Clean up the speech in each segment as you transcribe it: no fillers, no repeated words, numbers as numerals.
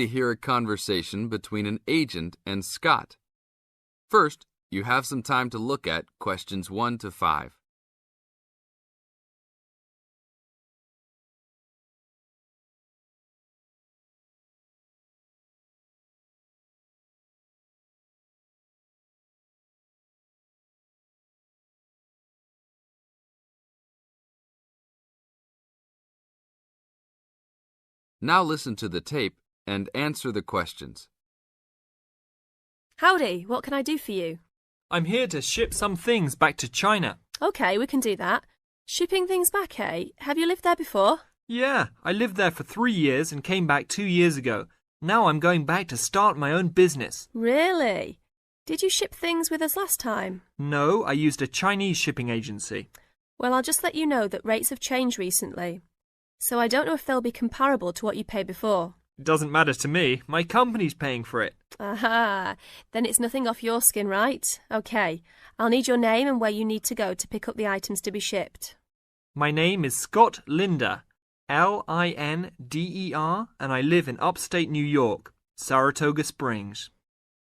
to hear a conversation between an agent and Scott. First, you have some time to look at questions 1 to 5. Now listen to the tape and answer the questions. Howdy, what can I do for you? I'm here to ship some things back to China. Okay, we can do that. Shipping things back, eh? Have you lived there before? Yeah, I lived there for 3 years and came back 2 years ago. Now I'm going back to start my own business. Really? Did you ship things with us last time? No, I used a Chinese shipping agency. Well, I'll just let you know that rates have changed recently, so I don't know if they'll be comparable to what you paid before. It doesn't matter to me. My company's paying for it. Aha, then it's nothing off your skin, right? Okay, I'll need your name and where you need to go to pick up the items to be shipped. My name is Scott Linder, Linder, and I live in upstate New York, Saratoga Springs.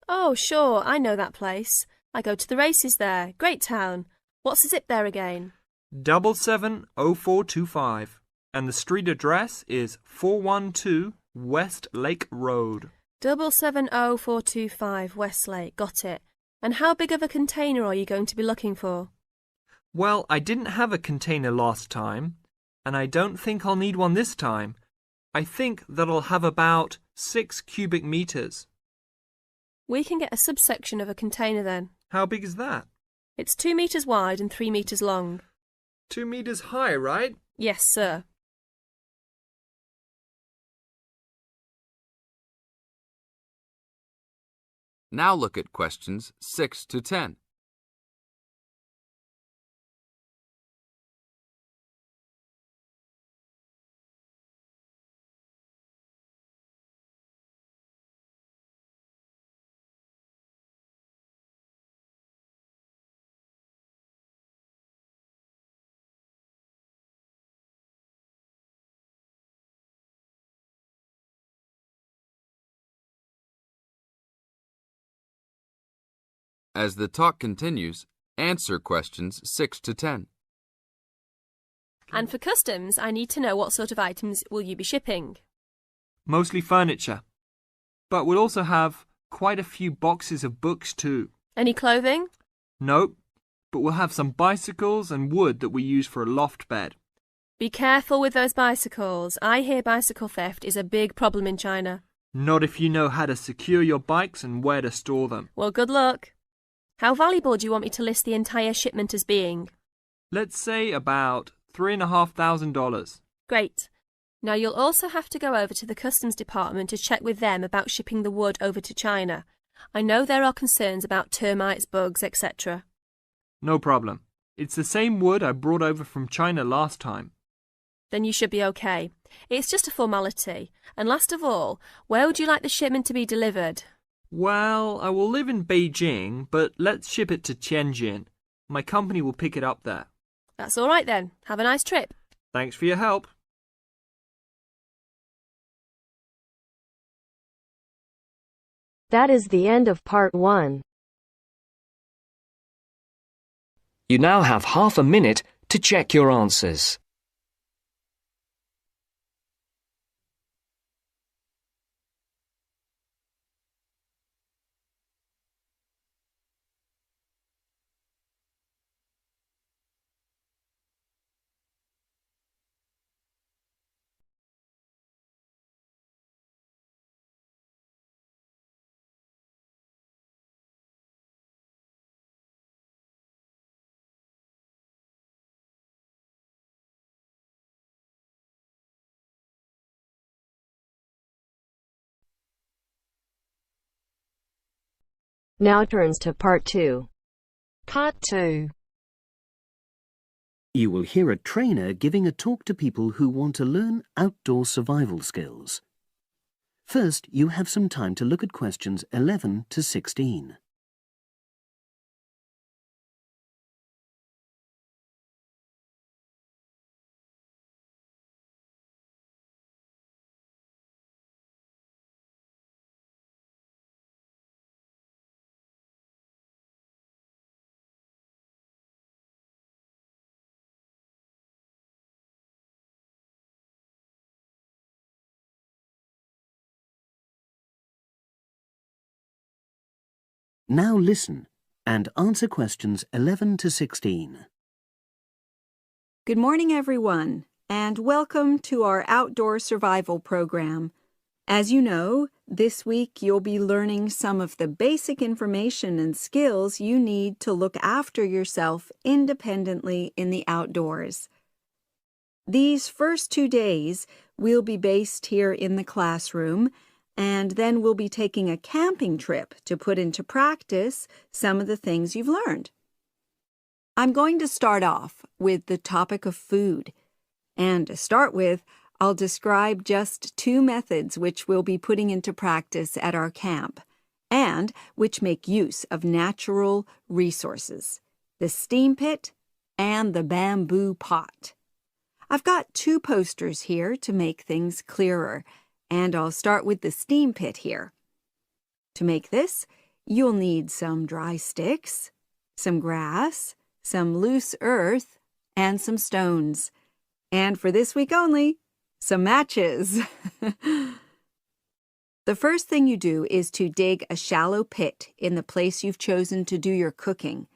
Oh, sure, I know that place. I go to the races there. Great town. What's the zip there again? 770425, and the street address is 412 West Lake Road. 770425 Westlake, got it. And how big of a container are you going to be looking for? Well, I didn't have a container last time, and I don't think I'll need one this time. I think that I'll have about 6 cubic meters. We can get a subsection of a container then. How big is that? It's 2 meters wide and 3 meters long. 2 meters high, right? Yes, sir. Now look at questions 6 to 10. As the talk continues, answer questions 6 to 10. And for customs, I need to know what sort of items will you be shipping? Mostly furniture. But we'll also have quite a few boxes of books too. Any clothing? Nope, but we'll have some bicycles and wood that we use for a loft bed. Be careful with those bicycles. I hear bicycle theft is a big problem in China. Not if you know how to secure your bikes and where to store them. Well, good luck. How valuable do you want me to list the entire shipment as being? Let's say about $3,500. Great. Now you'll also have to go over to the customs department to check with them about shipping the wood over to China. I know there are concerns about termites, bugs, etc. No problem. It's the same wood I brought over from China last time. Then you should be okay. It's just a formality. And last of all, where would you like the shipment to be delivered? Well, I will live in Beijing, but let's ship it to Tianjin. My company will pick it up there. That's all right then. Have a nice trip. Thanks for your help. That is the end of part 1. You now have half a minute to check your answers. Now turns to part 2. Part 2. You will hear a trainer giving a talk to people who want to learn outdoor survival skills. First, you have some time to look at questions 11 to 16. Now listen and answer questions 11 to 16. Good morning, everyone, and welcome to our outdoor survival program. As you know, this week you'll be learning some of the basic information and skills you need to look after yourself independently in the outdoors. These first 2 days will be based here in the classroom, and then we'll be taking a camping trip to put into practice some of the things you've learned. I'm going to start off with the topic of food. And to start with, I'll describe just 2 methods which we'll be putting into practice at our camp, and which make use of natural resources, the steam pit and the bamboo pot. I've got 2 posters here to make things clearer, and I'll start with the steam pit here. To make this, you'll need some dry sticks, some grass, some loose earth, and some stones. And for this week only, some matches. The first thing you do is to dig a shallow pit in the place you've chosen to do your cooking.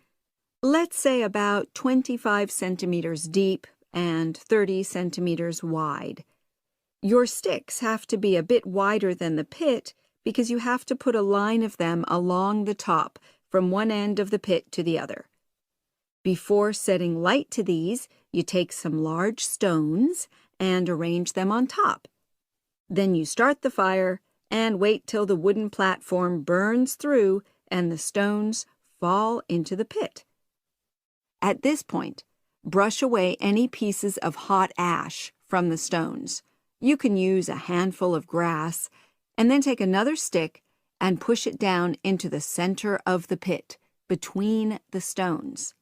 Let's say about 25 centimeters deep and 30 centimeters wide. Your sticks have to be a bit wider than the pit because you have to put a line of them along the top from one end of the pit to the other. Before setting light to these, you take some large stones and arrange them on top. Then you start the fire and wait till the wooden platform burns through and the stones fall into the pit. At this point, brush away any pieces of hot ash from the stones. You can use a handful of grass, and then take another stick and push it down into the center of the pit, between the stones.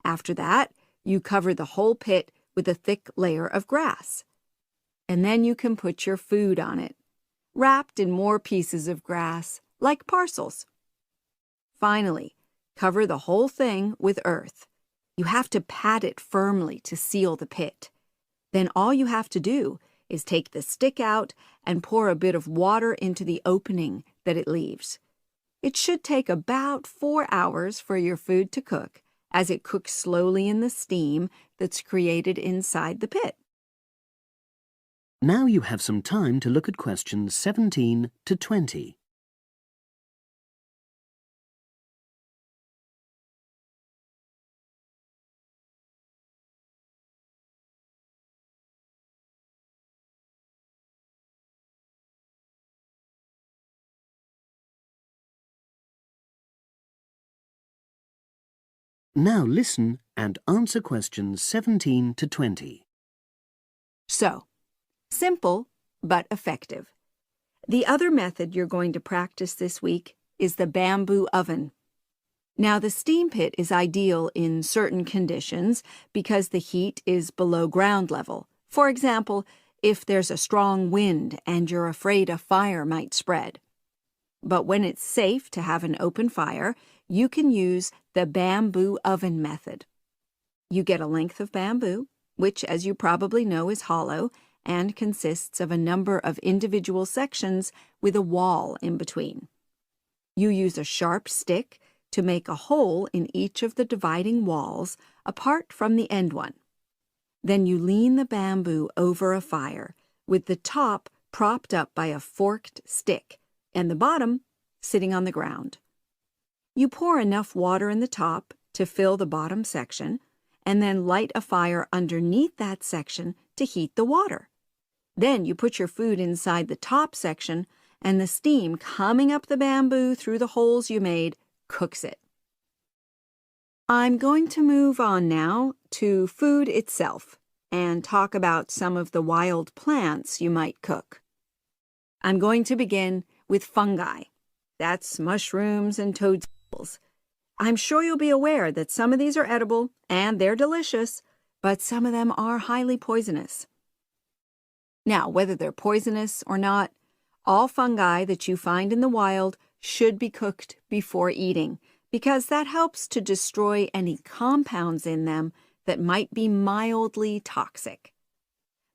After that, you cover the whole pit with a thick layer of grass. And then you can put your food on it, wrapped in more pieces of grass, like parcels. Finally, cover the whole thing with earth. You have to pat it firmly to seal the pit. Then all you have to do is take the stick out and pour a bit of water into the opening that it leaves. It should take about 4 hours for your food to cook, as it cooks slowly in the steam that's created inside the pit. Now you have some time to look at questions 17 to 20. Now listen and answer questions 17 to 20. So, simple but effective. The other method you're going to practice this week is the bamboo oven. Now, the steam pit is ideal in certain conditions because the heat is below ground level. For example, if there's a strong wind and you're afraid a fire might spread. But when it's safe to have an open fire, you can use the bamboo oven method. You get a length of bamboo, which, as you probably know, is hollow and consists of a number of individual sections with a wall in between. You use a sharp stick to make a hole in each of the dividing walls apart from the end one. Then you lean the bamboo over a fire, with the top propped up by a forked stick and the bottom sitting on the ground. You pour enough water in the top to fill the bottom section, and then light a fire underneath that section to heat the water. Then you put your food inside the top section, and the steam coming up the bamboo through the holes you made cooks it. I'm going to move on now to food itself and talk about some of the wild plants you might cook. I'm going to begin with fungi. That's mushrooms and toadstools. I'm sure you'll be aware that some of these are edible and they're delicious, but some of them are highly poisonous. Now, whether they're poisonous or not, all fungi that you find in the wild should be cooked before eating, because that helps to destroy any compounds in them that might be mildly toxic.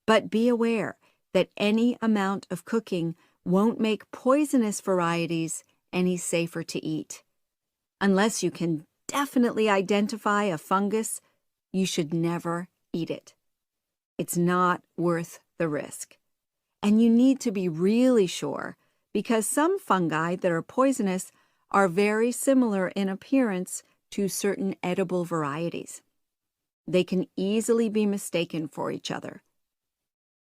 But be aware that any amount of cooking won't make poisonous varieties any safer to eat. Unless you can definitely identify a fungus, you should never eat it. It's not worth the risk. And you need to be really sure, because some fungi that are poisonous are very similar in appearance to certain edible varieties. They can easily be mistaken for each other.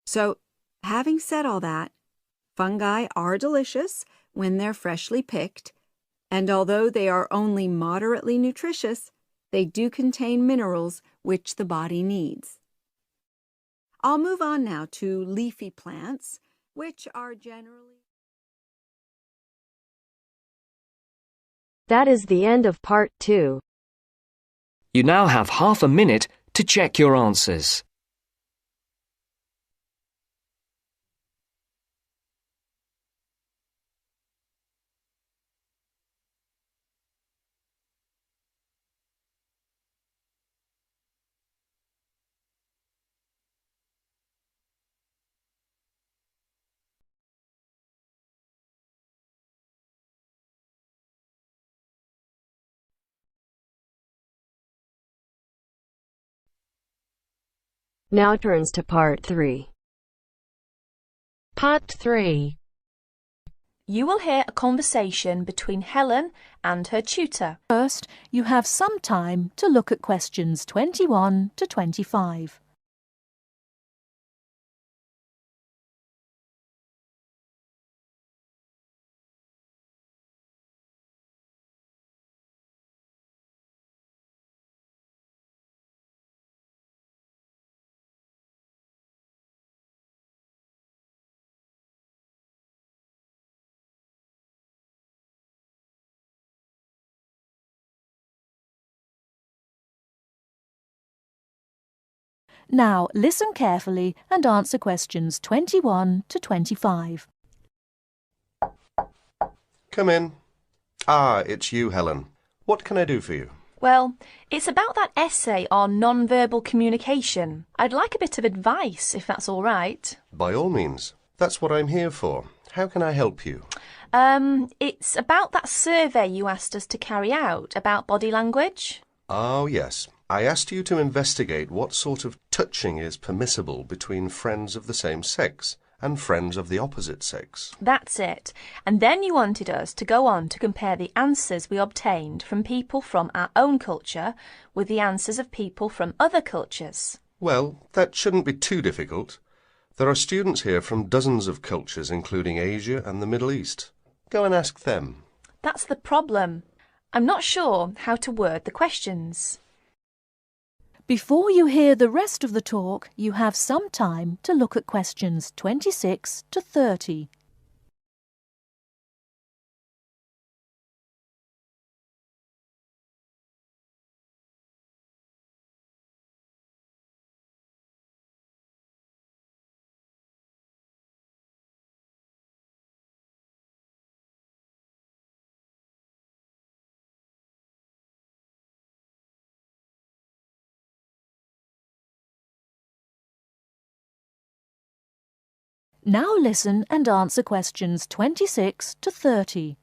So, having said all that, fungi are delicious when they're freshly picked, and although they are only moderately nutritious, they do contain minerals which the body needs. I'll move on now to leafy plants, which are generally... That is the end of part 2. You now have half a minute to check your answers. Now turns to part 3. Part 3. You will hear a conversation between Helen and her tutor. First, you have some time to look at questions 21 to 25. Now, listen carefully and answer questions 21 to 25. Come in. It's you, Helen. What can I do for you? Well, it's about that essay on non-verbal communication. I'd like a bit of advice, if that's all right. By all means. That's what I'm here for. How can I help you? It's about that survey you asked us to carry out about body language. Oh, yes. I asked you to investigate what sort of touching is permissible between friends of the same sex and friends of the opposite sex. That's it. And then you wanted us to go on to compare the answers we obtained from people from our own culture with the answers of people from other cultures. Well, that shouldn't be too difficult. There are students here from dozens of cultures, including Asia and the Middle East. Go and ask them. That's the problem. I'm not sure how to word the questions. Before you hear the rest of the talk, you have some time to look at questions 26 to 30. Now listen and answer questions 26 to 30.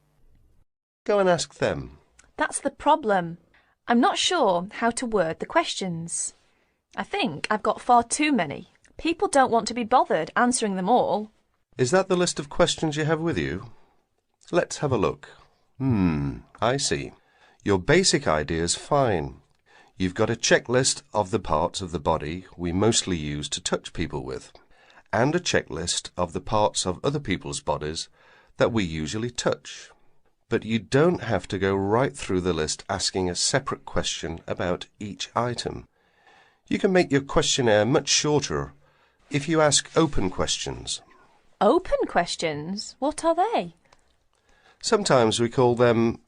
Go and ask them. That's the problem. I'm not sure how to word the questions. I think I've got far too many. People don't want to be bothered answering them all. Is that the list of questions you have with you? Let's have a look. I see. Your basic idea is fine. You've got a checklist of the parts of the body we mostly use to touch people with, and a checklist of the parts of other people's bodies that we usually touch. But you don't have to go right through the list asking a separate question about each item. You can make your questionnaire much shorter if you ask open questions. Open questions? What are they? Sometimes we call them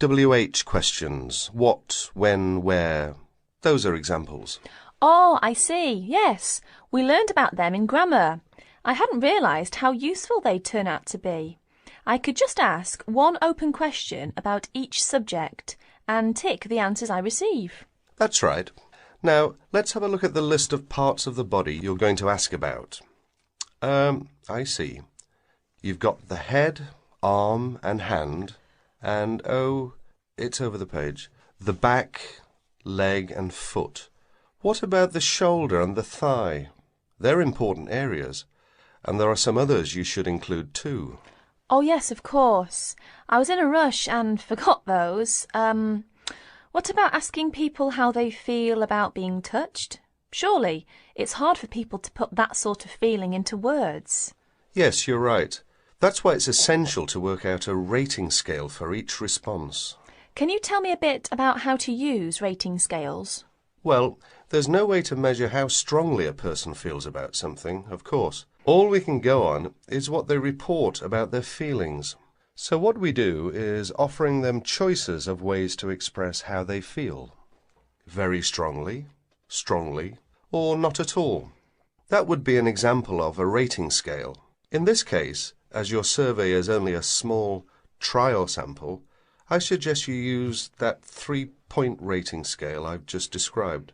WH questions. What, when, where. Those are examples. Oh, I see. Yes, we learned about them in grammar. I hadn't realised how useful they'd turn out to be. I could just ask one open question about each subject and tick the answers I receive. That's right. Now, let's have a look at the list of parts of the body you're going to ask about. I see. You've got the head, arm and hand, and, It's over the page. The back, leg and foot. What about the shoulder and the thigh? They're important areas, and there are some others you should include too. Oh, yes, of course. I was in a rush and forgot those. What about asking people how they feel about being touched? Surely, it's hard for people to put that sort of feeling into words. Yes, you're right. That's why it's essential to work out a rating scale for each response. Can you tell me a bit about how to use rating scales? Well, there's no way to measure how strongly a person feels about something, of course. All we can go on is what they report about their feelings. So what we do is offering them choices of ways to express how they feel. Very strongly, strongly, or not at all. That would be an example of a rating scale. In this case, as your survey is only a small trial sample, I suggest you use that 3-point rating scale I've just described.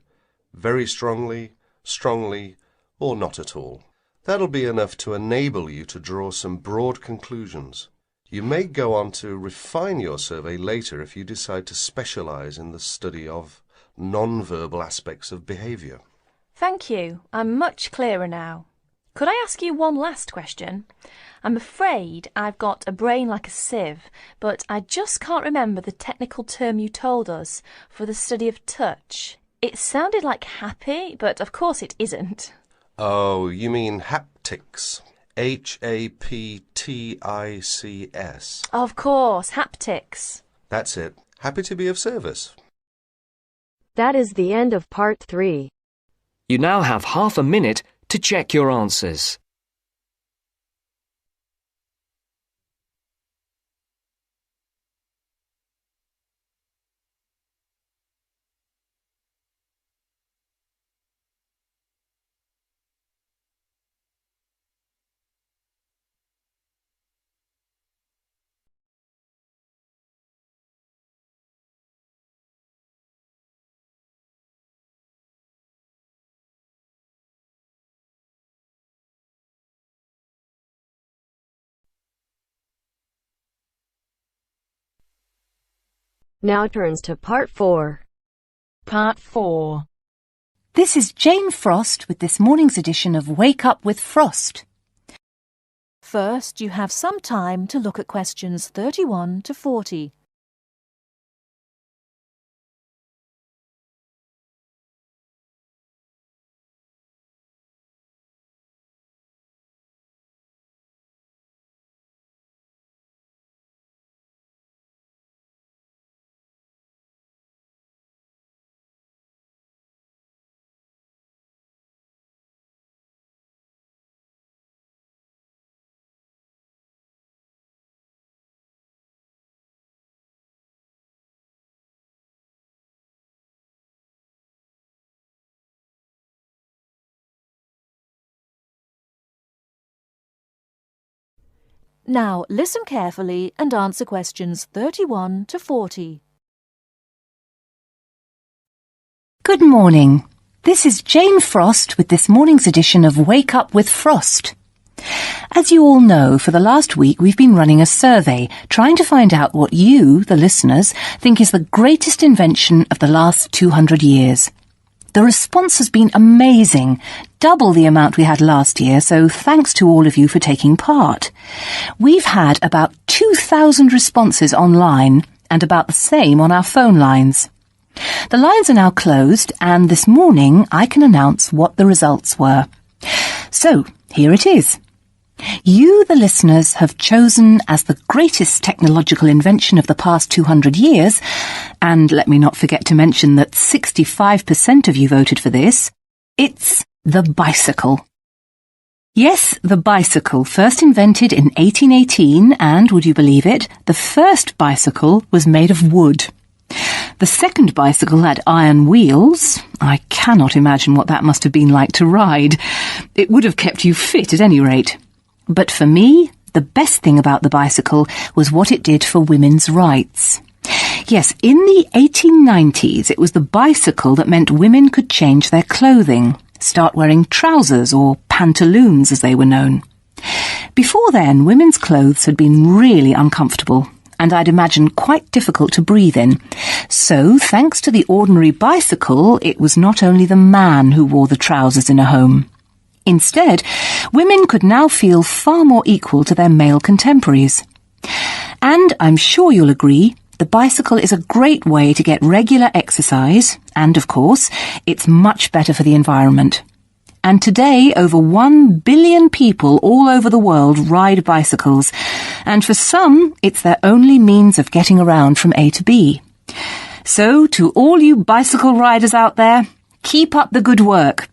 Very strongly, strongly, or not at all. That'll be enough to enable you to draw some broad conclusions. You may go on to refine your survey later if you decide to specialize in the study of non-verbal aspects of behavior. Thank you. I'm much clearer now. Could I ask you one last question? I'm afraid I've got a brain like a sieve, but I just can't remember the technical term you told us for the study of touch. It sounded like happy, but of course it isn't. Oh, you mean haptics. Haptics. Of course, haptics. That's it. Happy to be of service. That is the end of part 3. You now have half a minute to check your answers. Now turns to part 4. Part 4. This is Jane Frost with this morning's edition of Wake Up with Frost. First, you have some time to look at questions 31 to 40. Now listen carefully and answer questions 31 to 40. Good morning. This is Jane Frost with this morning's edition of Wake Up with Frost. As you all know, for the last week we've been running a survey trying to find out what you, the listeners, think is the greatest invention of the last 200 years. The response has been amazing, double the amount we had last year, so thanks to all of you for taking part. We've had about 2,000 responses online and about the same on our phone lines. The lines are now closed, and this morning I can announce what the results were. So, here it is. You, the listeners, have chosen as the greatest technological invention of the past 200 years, and let me not forget to mention that 65% of you voted for this, it's the bicycle. Yes, the bicycle, first invented in 1818, and, would you believe it, the first bicycle was made of wood. The second bicycle had iron wheels. I cannot imagine what that must have been like to ride. It would have kept you fit at any rate. But for me, the best thing about the bicycle was what it did for women's rights. Yes, in the 1890s, it was the bicycle that meant women could change their clothing, start wearing trousers or pantaloons as they were known. Before then, women's clothes had been really uncomfortable, and I'd imagine quite difficult to breathe in. So, thanks to the ordinary bicycle, it was not only the man who wore the trousers in a home. Instead, women could now feel far more equal to their male contemporaries. And I'm sure you'll agree, the bicycle is a great way to get regular exercise, and of course, it's much better for the environment. And today, over 1 billion people all over the world ride bicycles, and for some, it's their only means of getting around from A to B. So, to all you bicycle riders out there, keep up the good work.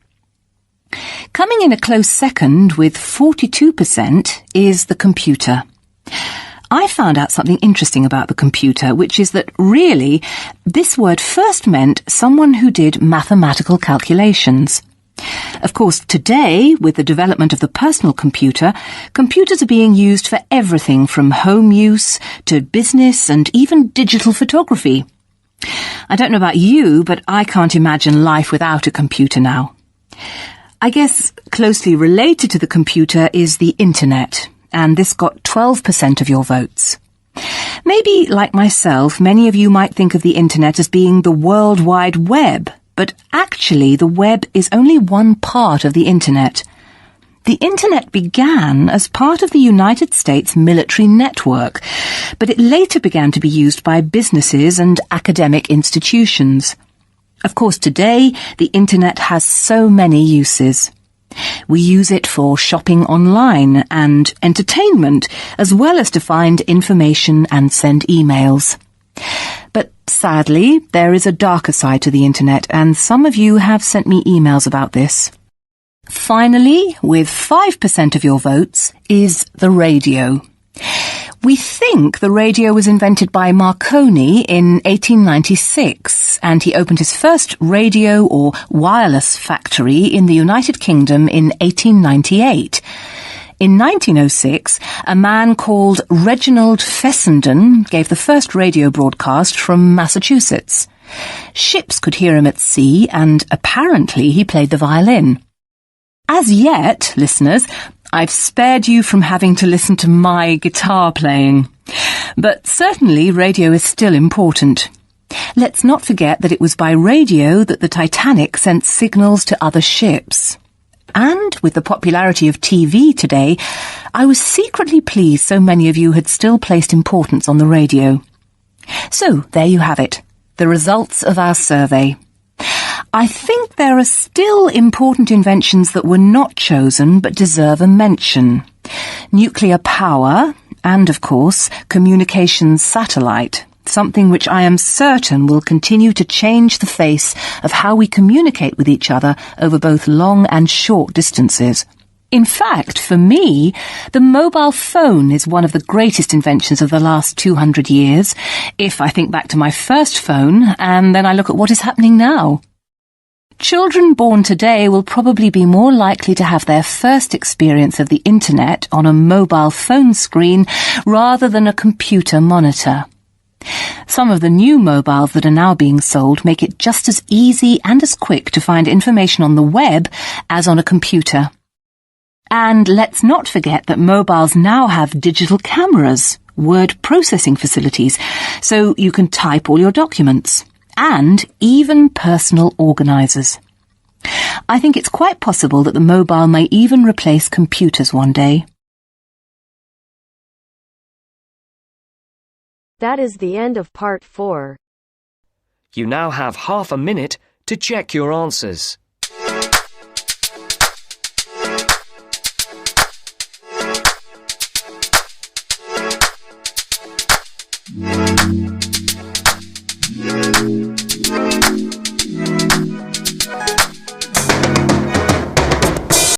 Coming in a close second with 42% is the computer. I found out something interesting about the computer, which is that really, this word first meant someone who did mathematical calculations. Of course, today, with the development of the personal computer, computers are being used for everything from home use to business and even digital photography. I don't know about you, but I can't imagine life without a computer now. I guess closely related to the computer is the internet, and this got 12% of your votes. Maybe, like myself, many of you might think of the internet as being the World Wide Web, but actually the web is only one part of the internet. The internet began as part of the United States military network, but it later began to be used by businesses and academic institutions. Of course, today, the internet has so many uses. We use it for shopping online and entertainment, as well as to find information and send emails. But sadly, there is a darker side to the internet, and some of you have sent me emails about this. Finally, with 5% of your votes, is the radio. We think the radio was invented by Marconi in 1896, and he opened his first radio or wireless factory in the United Kingdom in 1898. In 1906, a man called Reginald Fessenden gave the first radio broadcast from Massachusetts. Ships could hear him at sea, and apparently he played the violin. As yet, listeners, I've spared you from having to listen to my guitar playing. But certainly radio is still important. Let's not forget that it was by radio that the Titanic sent signals to other ships. And with the popularity of TV today, I was secretly pleased so many of you had still placed importance on the radio. So, there you have it, the results of our survey. I think there are still important inventions that were not chosen but deserve a mention. Nuclear power and, of course, communications satellite, something which I am certain will continue to change the face of how we communicate with each other over both long and short distances. In fact, for me, the mobile phone is one of the greatest inventions of the last 200 years, if I think back to my first phone and then I look at what is happening now. Children born today will probably be more likely to have their first experience of the internet on a mobile phone screen rather than a computer monitor. Some of the new mobiles that are now being sold make it just as easy and as quick to find information on the web as on a computer. And let's not forget that mobiles now have digital cameras, word processing facilities, so you can type all your documents, and even personal organisers. I think it's quite possible that the mobile may even replace computers one day. That is the end of part 4. You now have half a minute to check your answers.